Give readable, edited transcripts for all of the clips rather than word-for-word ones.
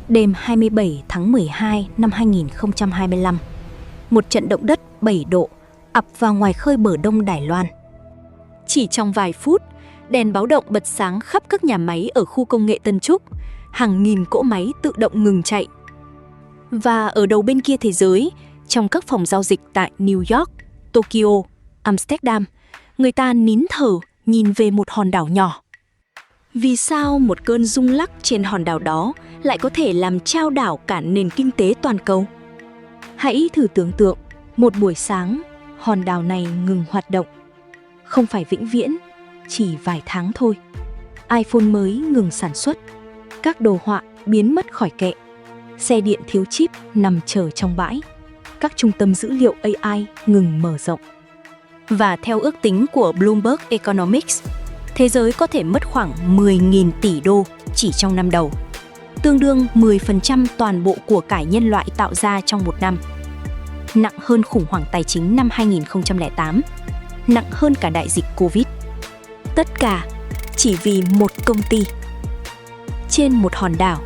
Đêm 27 tháng 12 năm 2025, một trận động đất 7 độ ập vào ngoài khơi bờ đông Đài Loan. Chỉ trong vài phút, đèn báo động bật sáng khắp các nhà máy ở khu công nghệ Tân Trúc, hàng nghìn cỗ máy tự động ngừng chạy. Và ở đầu bên kia thế giới, trong các phòng giao dịch tại New York, Tokyo, Amsterdam, người ta nín thở nhìn về một hòn đảo nhỏ. Vì sao một cơn rung lắc trên hòn đảo đó lại có thể làm chao đảo cả nền kinh tế toàn cầu? Hãy thử tưởng tượng, một buổi sáng, hòn đảo này ngừng hoạt động. Không phải vĩnh viễn, chỉ vài tháng thôi. iPhone mới ngừng sản xuất, các đồ họa biến mất khỏi kệ, xe điện thiếu chip nằm chờ trong bãi, các trung tâm dữ liệu AI ngừng mở rộng. Và theo ước tính của Bloomberg Economics, thế giới có thể mất khoảng 10.000 tỷ đô chỉ trong năm đầu, tương đương 10% toàn bộ của cải nhân loại tạo ra trong một năm. Nặng hơn khủng hoảng tài chính năm 2008, nặng hơn cả đại dịch Covid. Tất cả chỉ vì một công ty trên một hòn đảo.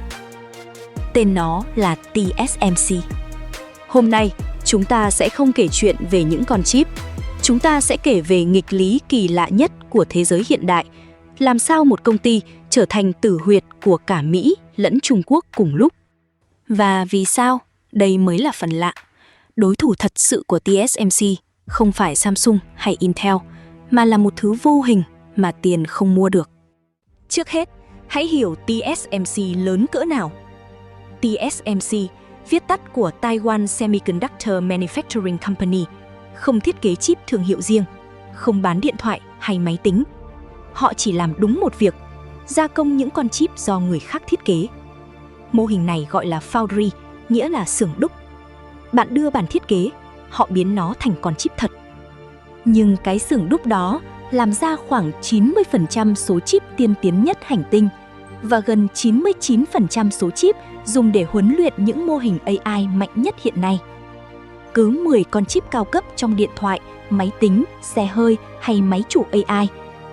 Tên nó là TSMC. Hôm nay, chúng ta sẽ không kể chuyện về những con chip. Chúng ta sẽ kể về nghịch lý kỳ lạ nhất của thế giới hiện đại. Làm sao một công ty trở thành tử huyệt của cả Mỹ lẫn Trung Quốc cùng lúc. Và vì sao? Đây mới là phần lạ. Đối thủ thật sự của TSMC không phải Samsung hay Intel, mà là một thứ vô hình mà tiền không mua được. Trước hết, hãy hiểu TSMC lớn cỡ nào. TSMC, viết tắt của Taiwan Semiconductor Manufacturing Company, không thiết kế chip thương hiệu riêng, không bán điện thoại hay máy tính. Họ chỉ làm đúng một việc, gia công những con chip do người khác thiết kế. Mô hình này gọi là foundry, nghĩa là xưởng đúc. Bạn đưa bản thiết kế, họ biến nó thành con chip thật. Nhưng cái xưởng đúc đó làm ra khoảng 90% số chip tiên tiến nhất hành tinh và gần 99% số chip dùng để huấn luyện những mô hình AI mạnh nhất hiện nay. Cứ 10 con chip cao cấp trong điện thoại, máy tính, xe hơi hay máy chủ AI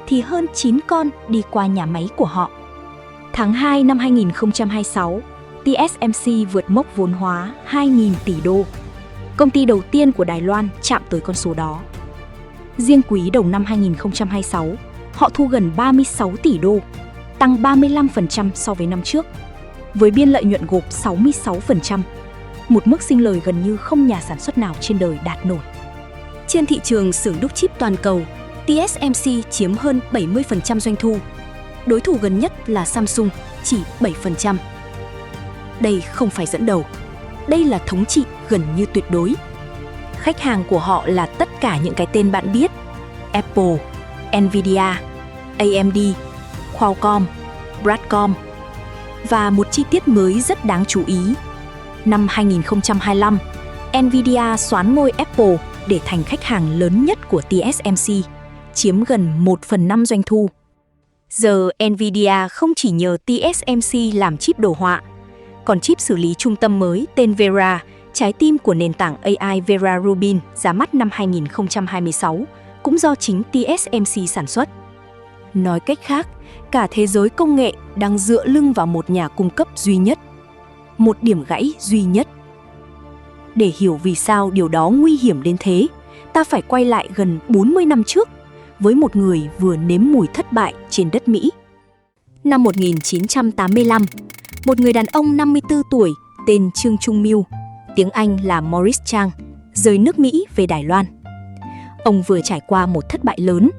thì hơn 9 con đi qua nhà máy của họ. Tháng 2 năm 2026, TSMC vượt mốc vốn hóa 2.000 tỷ đô. Công ty đầu tiên của Đài Loan chạm tới con số đó. Riêng quý đầu năm 2026, họ thu gần 36 tỷ đô, tăng 35% so với năm trước, với biên lợi nhuận gộp 66%, một mức sinh lời gần như không nhà sản xuất nào trên đời đạt nổi. Trên thị trường xưởng đúc chip toàn cầu, TSMC chiếm hơn 70% doanh thu. Đối thủ gần nhất là Samsung, chỉ 7%. Đây không phải dẫn đầu, đây là thống trị gần như tuyệt đối. Khách hàng của họ là tất cả những cái tên bạn biết: Apple, Nvidia, AMD, Qualcomm, Broadcom. Và một chi tiết mới rất đáng chú ý. Năm 2025, Nvidia soán ngôi Apple để thành khách hàng lớn nhất của TSMC, chiếm gần 1/5 doanh thu. Giờ Nvidia không chỉ nhờ TSMC làm chip đồ họa, còn chip xử lý trung tâm mới tên Vera, trái tim của nền tảng AI Vera Rubin ra mắt năm 2026, cũng do chính TSMC sản xuất. Nói cách khác, cả thế giới công nghệ đang dựa lưng vào một nhà cung cấp duy nhất, một điểm gãy duy nhất. Để hiểu vì sao điều đó nguy hiểm đến thế, ta phải quay lại gần 40 năm trước, với một người vừa nếm mùi thất bại trên đất Mỹ. Năm 1985, một người đàn ông 54 tuổi tên Trương Trung Mưu, tiếng Anh là Morris Chang, rời nước Mỹ về Đài Loan. Ông vừa trải qua một thất bại lớn.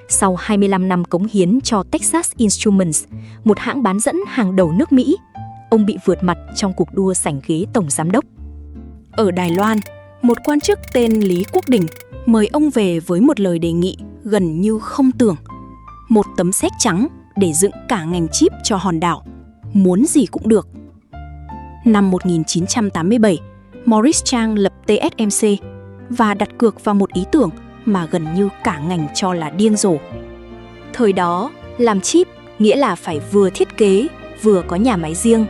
Sau 25 năm cống hiến cho Texas Instruments, một hãng bán dẫn hàng đầu nước Mỹ, ông bị vượt mặt trong cuộc đua giành ghế tổng giám đốc. Ở Đài Loan, một quan chức tên Lý Quốc Đình mời ông về với một lời đề nghị gần như không tưởng: một tấm séc trắng để dựng cả ngành chip cho hòn đảo, muốn gì cũng được. Năm 1987, Morris Chang lập TSMC và đặt cược vào một ý tưởng mà gần như cả ngành cho là điên rồ. Thời đó, làm chip nghĩa là phải vừa thiết kế, vừa có nhà máy riêng.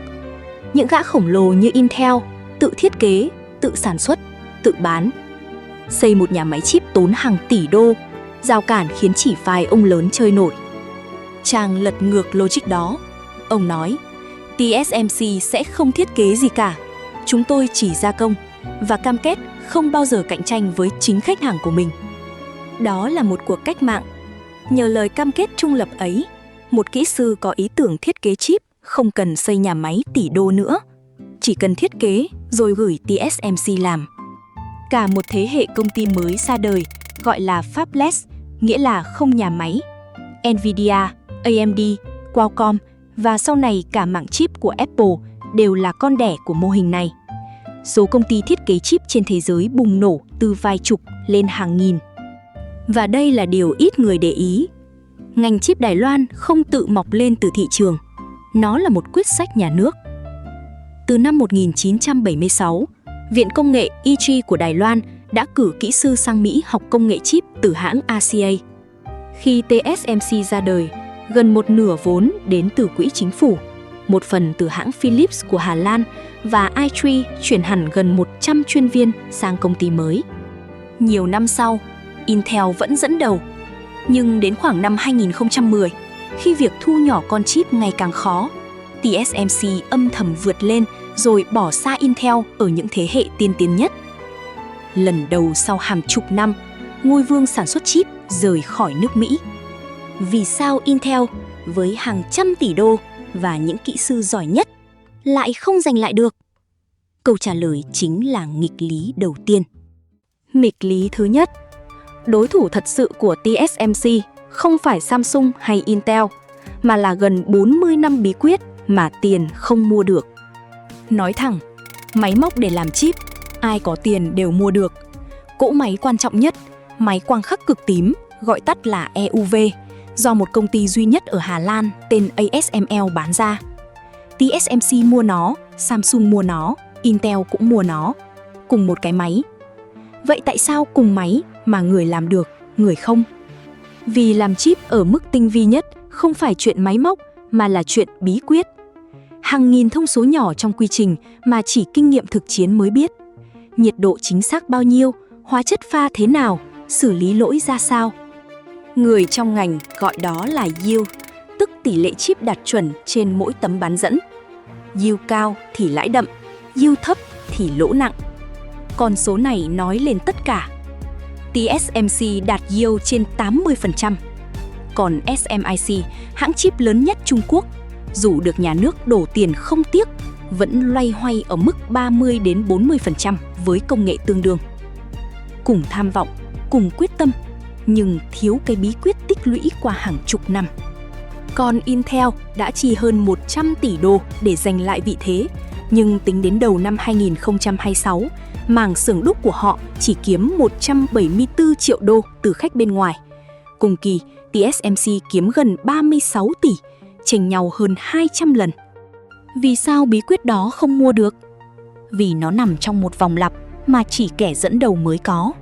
Những gã khổng lồ như Intel tự thiết kế, tự sản xuất, tự bán. Xây một nhà máy chip tốn hàng tỷ đô, rào cản khiến chỉ vài ông lớn chơi nổi. Chang lật ngược logic đó. Ông nói, TSMC sẽ không thiết kế gì cả. Chúng tôi chỉ gia công và cam kết không bao giờ cạnh tranh với chính khách hàng của mình. Đó là một cuộc cách mạng. Nhờ lời cam kết trung lập ấy, một kỹ sư có ý tưởng thiết kế chip không cần xây nhà máy tỷ đô nữa. Chỉ cần thiết kế rồi gửi TSMC làm. Cả một thế hệ công ty mới ra đời gọi là Fabless, nghĩa là không nhà máy. Nvidia, AMD, Qualcomm và sau này cả mảng chip của Apple đều là con đẻ của mô hình này. Số công ty thiết kế chip trên thế giới bùng nổ từ vài chục lên hàng nghìn. Và đây là điều ít người để ý. Ngành chip Đài Loan không tự mọc lên từ thị trường. Nó là một quyết sách nhà nước. Từ năm 1976, Viện Công nghệ EG của Đài Loan đã cử kỹ sư sang Mỹ học công nghệ chip từ hãng RCA. Khi TSMC ra đời, gần một nửa vốn đến từ quỹ chính phủ, một phần từ hãng Philips của Hà Lan và i3 chuyển hẳn gần 100 chuyên viên sang công ty mới. Nhiều năm sau, Intel vẫn dẫn đầu. Nhưng đến khoảng năm 2010, khi việc thu nhỏ con chip ngày càng khó, TSMC âm thầm vượt lên rồi bỏ xa Intel ở những thế hệ tiên tiến nhất. Lần đầu sau hàng chục năm, ngôi vương sản xuất chip rời khỏi nước Mỹ. Vì sao Intel, với hàng trăm tỷ đô và những kỹ sư giỏi nhất, lại không giành lại được? Câu trả lời chính là nghịch lý đầu tiên. Nghịch lý thứ nhất, đối thủ thật sự của TSMC không phải Samsung hay Intel, mà là gần 40 năm bí quyết mà tiền không mua được. Nói thẳng, máy móc để làm chip, ai có tiền đều mua được. Cỗ máy quan trọng nhất, máy quang khắc cực tím, gọi tắt là EUV, do một công ty duy nhất ở Hà Lan tên ASML bán ra. TSMC mua nó, Samsung mua nó, Intel cũng mua nó. Cùng một cái máy. Vậy tại sao cùng máy mà người làm được, người không? Vì làm chip ở mức tinh vi nhất không phải chuyện máy móc mà là chuyện bí quyết. Hàng nghìn thông số nhỏ trong quy trình mà chỉ kinh nghiệm thực chiến mới biết. Nhiệt độ chính xác bao nhiêu, hóa chất pha thế nào, xử lý lỗi ra sao. Người trong ngành gọi đó là yield, tức tỷ lệ chip đạt chuẩn trên mỗi tấm bán dẫn. Yield cao thì lãi đậm, yield thấp thì lỗ nặng. Con số này nói lên tất cả. TSMC đạt yield trên 80%. Còn SMIC, hãng chip lớn nhất Trung Quốc, dù được nhà nước đổ tiền không tiếc, vẫn loay hoay ở mức 30-40% với công nghệ tương đương. Cùng tham vọng, cùng quyết tâm, nhưng thiếu cái bí quyết tích lũy qua hàng chục năm. Còn Intel đã chi hơn 100 tỷ đô để giành lại vị thế, nhưng tính đến đầu năm 2026, mảng xưởng đúc của họ chỉ kiếm 174 triệu đô từ khách bên ngoài. Cùng kỳ, TSMC kiếm gần 36 tỷ, chênh nhau hơn 200 lần. Vì sao bí quyết đó không mua được? Vì nó nằm trong một vòng lặp mà chỉ kẻ dẫn đầu mới có.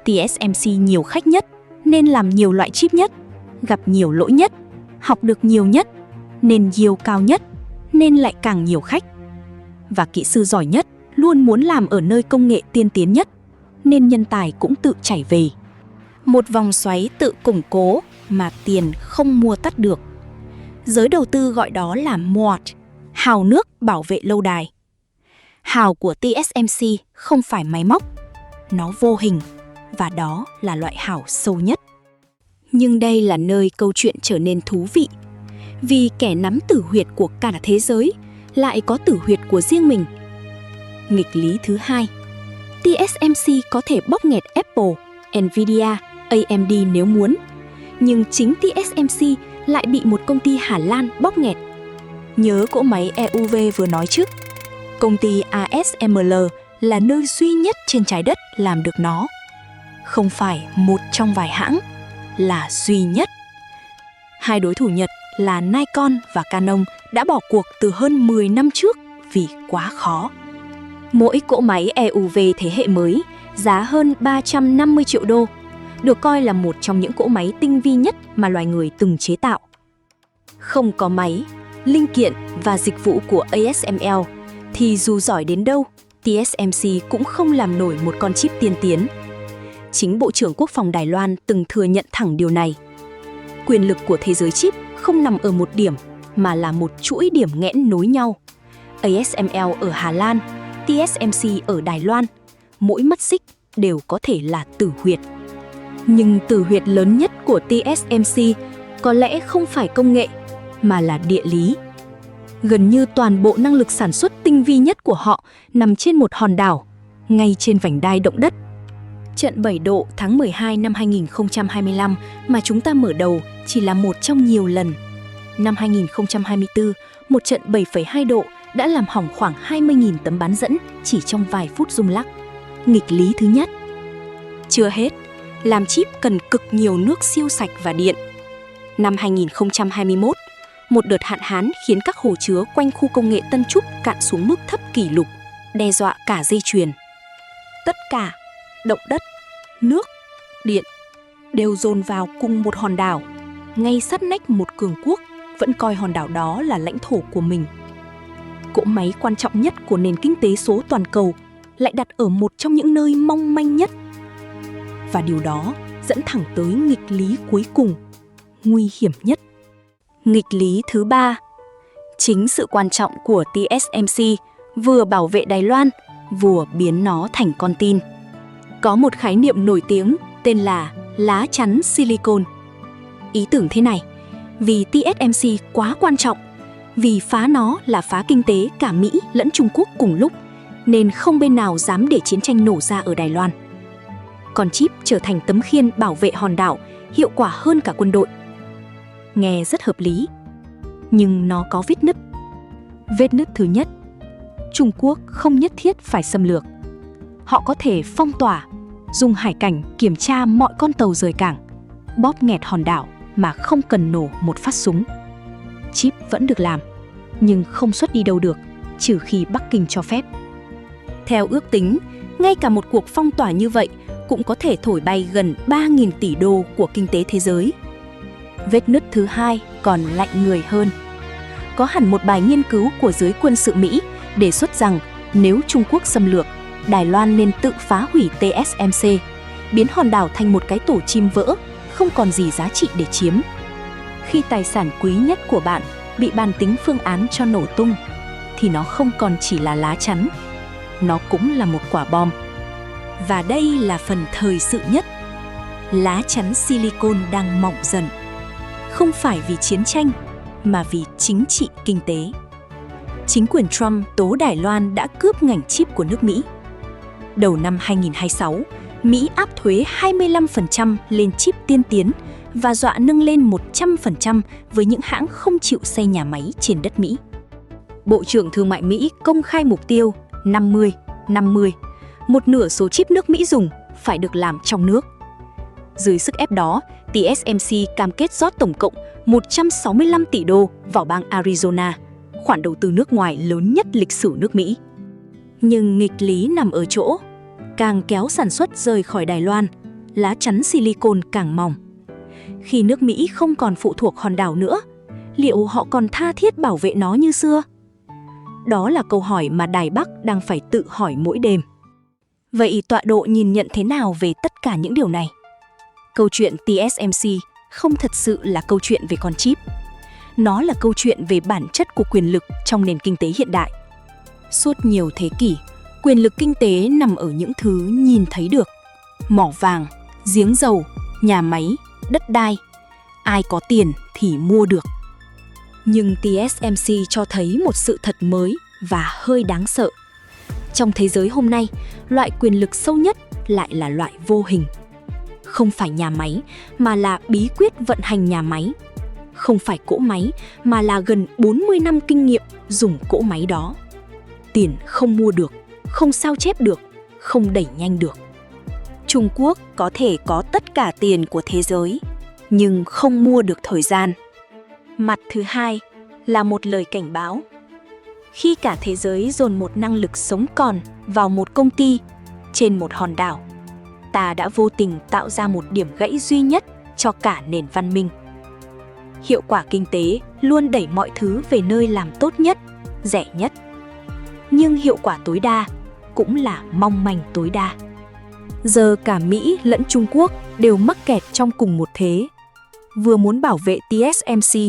TSMC nhiều khách nhất nên làm nhiều loại chip nhất, gặp nhiều lỗi nhất, học được nhiều nhất nên yield cao nhất, nên lại càng nhiều khách. Và kỹ sư giỏi nhất luôn muốn làm ở nơi công nghệ tiên tiến nhất, nên nhân tài cũng tự chảy về. Một vòng xoáy tự củng cố mà tiền không mua tắt được. Giới đầu tư gọi đó là MOAT, hào nước bảo vệ lâu đài. Hào của TSMC không phải máy móc, nó vô hình, và đó là loại hào sâu nhất. Nhưng đây là nơi câu chuyện trở nên thú vị, vì kẻ nắm tử huyệt của cả thế giới lại có tử huyệt của riêng mình. Nghịch lý thứ hai, TSMC có thể bóp nghẹt Apple, Nvidia, AMD nếu muốn, nhưng chính TSMC lại bị một công ty Hà Lan bóp nghẹt. Nhớ cỗ máy EUV vừa nói trước, công ty ASML là nơi duy nhất trên trái đất làm được nó. Không phải một trong vài hãng, là duy nhất. Hai đối thủ Nhật là Nikon và Canon đã bỏ cuộc từ hơn 10 năm trước vì quá khó. Mỗi cỗ máy EUV thế hệ mới giá hơn 350 triệu đô, được coi là một trong những cỗ máy tinh vi nhất mà loài người từng chế tạo. Không có máy, linh kiện và dịch vụ của ASML thì dù giỏi đến đâu, TSMC cũng không làm nổi một con chip tiên tiến. Chính Bộ trưởng Quốc phòng Đài Loan từng thừa nhận thẳng điều này. Quyền lực của thế giới chip không nằm ở một điểm mà là một chuỗi điểm nghẽn nối nhau. ASML ở Hà Lan, TSMC ở Đài Loan, mỗi mắt xích đều có thể là tử huyệt. Nhưng tử huyệt lớn nhất của TSMC có lẽ không phải công nghệ, mà là địa lý. Gần như toàn bộ năng lực sản xuất tinh vi nhất của họ nằm trên một hòn đảo, ngay trên vành đai động đất. Trận 7 độ tháng 12 năm 2025 mà chúng ta mở đầu chỉ là một trong nhiều lần. Năm 2024, một trận 7,2 độ đã làm hỏng khoảng 20.000 tấm bán dẫn chỉ trong vài phút rung lắc. Nghịch lý thứ nhất. Chưa hết, làm chip cần cực nhiều nước siêu sạch và điện. Năm 2021, một đợt hạn hán khiến các hồ chứa quanh khu công nghệ Tân Trúc cạn xuống mức thấp kỷ lục, đe dọa cả dây chuyền. Tất cả, động đất, nước, điện, đều dồn vào cùng một hòn đảo, ngay sát nách một cường quốc vẫn coi hòn đảo đó là lãnh thổ của mình. Cỗ máy quan trọng nhất của nền kinh tế số toàn cầu lại đặt ở một trong những nơi mong manh nhất. Và điều đó dẫn thẳng tới nghịch lý cuối cùng, nguy hiểm nhất. Nghịch lý thứ ba. Chính sự quan trọng của TSMC vừa bảo vệ Đài Loan, vừa biến nó thành con tin. Có một khái niệm nổi tiếng tên là lá chắn silicon. Ý tưởng thế này, vì TSMC quá quan trọng, vì phá nó là phá kinh tế cả Mỹ lẫn Trung Quốc cùng lúc, nên không bên nào dám để chiến tranh nổ ra ở Đài Loan. Còn chip trở thành tấm khiên bảo vệ hòn đảo, hiệu quả hơn cả quân đội. Nghe rất hợp lý, nhưng nó có vết nứt. Vết nứt thứ nhất, Trung Quốc không nhất thiết phải xâm lược. Họ có thể phong tỏa, dùng hải cảnh kiểm tra mọi con tàu rời cảng, bóp nghẹt hòn đảo mà không cần nổ một phát súng. Chip vẫn được làm, nhưng không xuất đi đâu được, trừ khi Bắc Kinh cho phép. Theo ước tính, ngay cả một cuộc phong tỏa như vậy cũng có thể thổi bay gần 3.000 tỷ đô của kinh tế thế giới. Vết nứt thứ hai còn lạnh người hơn. Có hẳn một bài nghiên cứu của giới quân sự Mỹ đề xuất rằng nếu Trung Quốc xâm lược, Đài Loan nên tự phá hủy TSMC, biến hòn đảo thành một cái tổ chim vỡ, không còn gì giá trị để chiếm. Khi tài sản quý nhất của bạn bị bàn tính phương án cho nổ tung, thì nó không còn chỉ là lá chắn, nó cũng là một quả bom. Và đây là phần thời sự nhất. Lá chắn silicon đang mỏng dần. Không phải vì chiến tranh, mà vì chính trị kinh tế. Chính quyền Trump tố Đài Loan đã cướp ngành chip của nước Mỹ. Đầu năm 2026, Mỹ áp thuế 25% lên chip tiên tiến và dọa nâng lên 100% với những hãng không chịu xây nhà máy trên đất Mỹ. Bộ trưởng Thương mại Mỹ công khai mục tiêu 50-50, một nửa số chip nước Mỹ dùng phải được làm trong nước. Dưới sức ép đó, TSMC cam kết rót tổng cộng 165 tỷ đô vào bang Arizona, khoản đầu tư nước ngoài lớn nhất lịch sử nước Mỹ. Nhưng nghịch lý nằm ở chỗ, càng kéo sản xuất rời khỏi Đài Loan, lá chắn silicon càng mỏng. Khi nước Mỹ không còn phụ thuộc hòn đảo nữa, liệu họ còn tha thiết bảo vệ nó như xưa? Đó là câu hỏi mà Đài Bắc đang phải tự hỏi mỗi đêm. Vậy tọa độ nhìn nhận thế nào về tất cả những điều này? Câu chuyện TSMC không thật sự là câu chuyện về con chip. Nó là câu chuyện về bản chất của quyền lực trong nền kinh tế hiện đại. Suốt nhiều thế kỷ, quyền lực kinh tế nằm ở những thứ nhìn thấy được. Mỏ vàng, giếng dầu, nhà máy, đất đai. Ai có tiền thì mua được. Nhưng TSMC cho thấy một sự thật mới và hơi đáng sợ. Trong thế giới hôm nay, loại quyền lực sâu nhất lại là loại vô hình. Không phải nhà máy, mà là bí quyết vận hành nhà máy. Không phải cỗ máy, mà là gần 40 năm kinh nghiệm dùng cỗ máy đó. Tiền không mua được, không sao chép được, không đẩy nhanh được. Trung Quốc có thể có tất cả tiền của thế giới, nhưng không mua được thời gian. Mặt thứ hai là một lời cảnh báo. Khi cả thế giới dồn một năng lực sống còn vào một công ty trên một hòn đảo, ta đã vô tình tạo ra một điểm gãy duy nhất cho cả nền văn minh. Hiệu quả kinh tế luôn đẩy mọi thứ về nơi làm tốt nhất, rẻ nhất. Nhưng hiệu quả tối đa cũng là mong manh tối đa. Giờ cả Mỹ lẫn Trung Quốc đều mắc kẹt trong cùng một thế. Vừa muốn bảo vệ TSMC,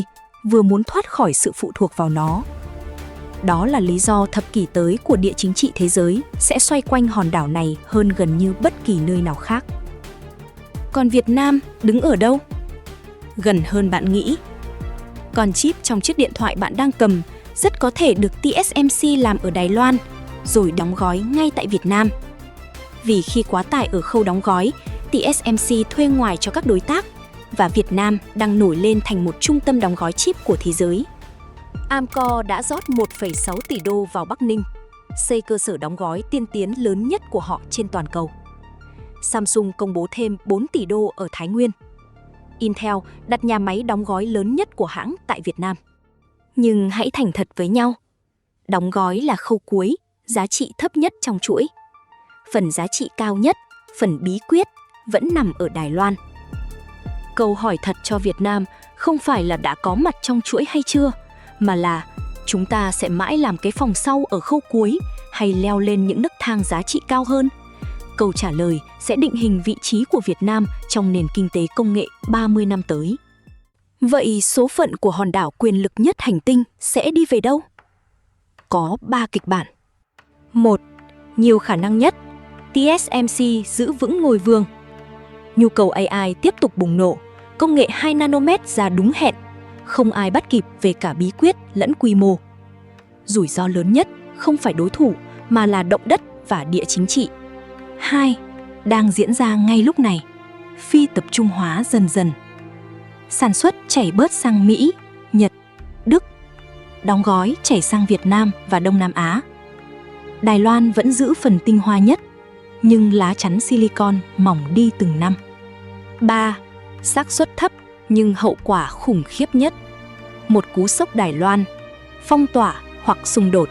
vừa muốn thoát khỏi sự phụ thuộc vào nó. Đó là lý do thập kỷ tới của địa chính trị thế giới sẽ xoay quanh hòn đảo này hơn gần như bất kỳ nơi nào khác. Còn Việt Nam đứng ở đâu? Gần hơn bạn nghĩ. Con chip trong chiếc điện thoại bạn đang cầm rất có thể được TSMC làm ở Đài Loan, rồi đóng gói ngay tại Việt Nam. Vì khi quá tải ở khâu đóng gói, TSMC thuê ngoài cho các đối tác, và Việt Nam đang nổi lên thành một trung tâm đóng gói chip của thế giới. Amkor đã rót 1,6 tỷ đô vào Bắc Ninh, xây cơ sở đóng gói tiên tiến lớn nhất của họ trên toàn cầu. Samsung công bố thêm 4 tỷ đô ở Thái Nguyên. Intel đặt nhà máy đóng gói lớn nhất của hãng tại Việt Nam. Nhưng hãy thành thật với nhau. Đóng gói là khâu cuối, giá trị thấp nhất trong chuỗi. Phần giá trị cao nhất, phần bí quyết, vẫn nằm ở Đài Loan. Câu hỏi thật cho Việt Nam không phải là đã có mặt trong chuỗi hay chưa, mà là chúng ta sẽ mãi làm cái phòng sau ở khâu cuối hay leo lên những nấc thang giá trị cao hơn? Câu trả lời sẽ định hình vị trí của Việt Nam trong nền kinh tế công nghệ 30 năm tới. Vậy số phận của hòn đảo quyền lực nhất hành tinh sẽ đi về đâu? Có 3 kịch bản. 1. Nhiều khả năng nhất, TSMC giữ vững ngôi vương. Nhu cầu AI tiếp tục bùng nổ, công nghệ 2 nanomet ra đúng hẹn, không ai bắt kịp về cả bí quyết lẫn quy mô. Rủi ro lớn nhất không phải đối thủ mà là động đất và địa chính trị. 2. Đang diễn ra ngay lúc này, phi tập trung hóa dần dần. Sản xuất chảy bớt sang Mỹ, Nhật, Đức, đóng gói chảy sang Việt Nam và Đông Nam Á. Đài Loan vẫn giữ phần tinh hoa nhất, nhưng lá chắn silicon mỏng đi từng năm. 3. Xác suất thấp nhưng hậu quả khủng khiếp nhất. Một cú sốc Đài Loan, phong tỏa hoặc xung đột.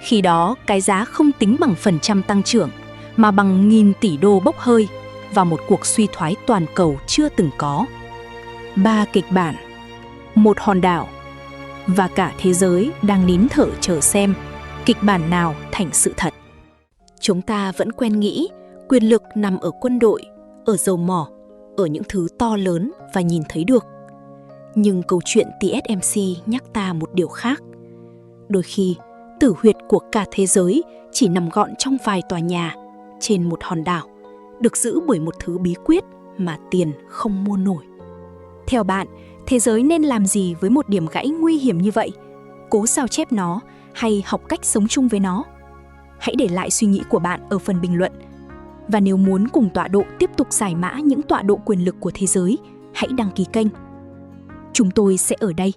Khi đó, cái giá không tính bằng phần trăm tăng trưởng, mà bằng nghìn tỷ đô bốc hơi và một cuộc suy thoái toàn cầu chưa từng có. 3 kịch bản, một hòn đảo, và cả thế giới đang nín thở chờ xem kịch bản nào thành sự thật. Chúng ta vẫn quen nghĩ quyền lực nằm ở quân đội, ở dầu mỏ, ở những thứ to lớn và nhìn thấy được. Nhưng câu chuyện TSMC nhắc ta một điều khác. Đôi khi, tử huyệt của cả thế giới chỉ nằm gọn trong vài tòa nhà, trên một hòn đảo, được giữ bởi một thứ bí quyết mà tiền không mua nổi. Theo bạn, thế giới nên làm gì với một điểm gãy nguy hiểm như vậy? Cố sao chép nó hay học cách sống chung với nó? Hãy để lại suy nghĩ của bạn ở phần bình luận. Và nếu muốn cùng tọa độ tiếp tục giải mã những tọa độ quyền lực của thế giới, hãy đăng ký kênh. Chúng tôi sẽ ở đây